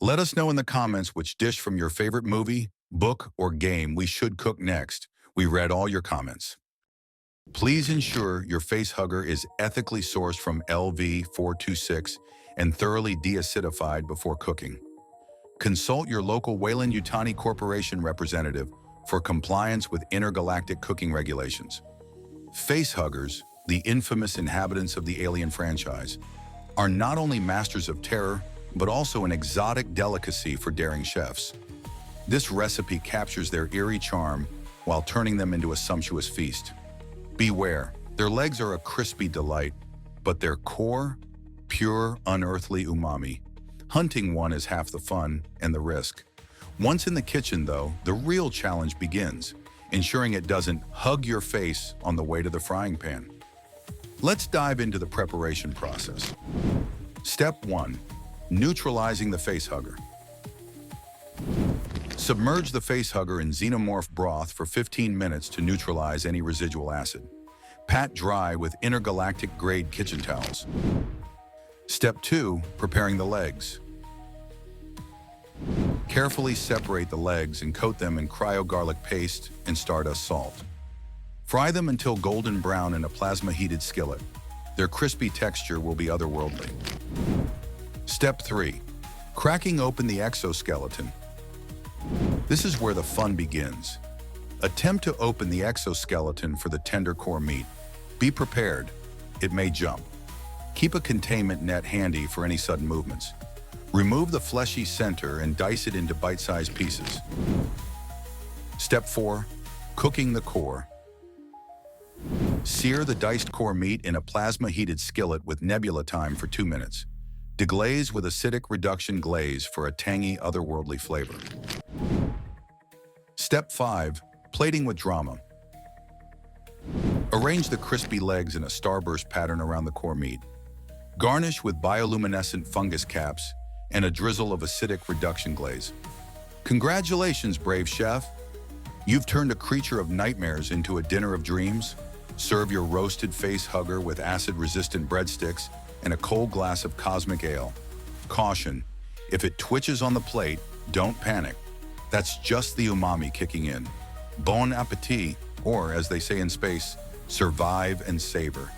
Let us know in the comments which dish from your favorite movie, book, or game we should cook next. We read all your comments. Please ensure your facehugger is ethically sourced from LV426 and thoroughly deacidified before cooking. Consult your local Weyland-Yutani Corporation representative for compliance with intergalactic cooking regulations. Facehuggers, the infamous inhabitants of the Alien franchise, are not only masters of terror, but also an exotic delicacy for daring chefs. This recipe captures their eerie charm while turning them into a sumptuous feast. Beware, their legs are a crispy delight, but their core, pure, unearthly umami. Hunting one is half the fun and the risk. Once in the kitchen, though, the real challenge begins, ensuring it doesn't hug your face on the way to the frying pan. Let's dive into the preparation process. Step 1. Neutralizing the facehugger. Submerge the facehugger in xenomorph broth for 15 minutes to neutralize any residual acid. Pat dry with intergalactic-grade kitchen towels. Step 2. Preparing the legs. Carefully separate the legs and coat them in cryo-garlic paste and stardust salt. Fry them until golden brown in a plasma-heated skillet. Their crispy texture will be otherworldly. Step 3. Cracking open the exoskeleton. This is where the fun begins. Attempt to open the exoskeleton for the tender core meat. Be prepared. It may jump. Keep a containment net handy for any sudden movements. Remove the fleshy center and dice it into bite-sized pieces. Step 4. Cooking the core. Sear the diced core meat in a plasma-heated skillet with nebula time for 2 minutes. Deglaze with acidic reduction glaze for a tangy, otherworldly flavor. Step 5. Plating with drama. Arrange the crispy legs in a starburst pattern around the core meat. Garnish with bioluminescent fungus caps and a drizzle of acidic reduction glaze. Congratulations, brave chef! You've turned a creature of nightmares into a dinner of dreams. Serve your roasted facehugger with acid-resistant breadsticks and a cold glass of cosmic ale. Caution, if it twitches on the plate, don't panic. That's just the umami kicking in. Bon appetit, or as they say in space, survive and savor.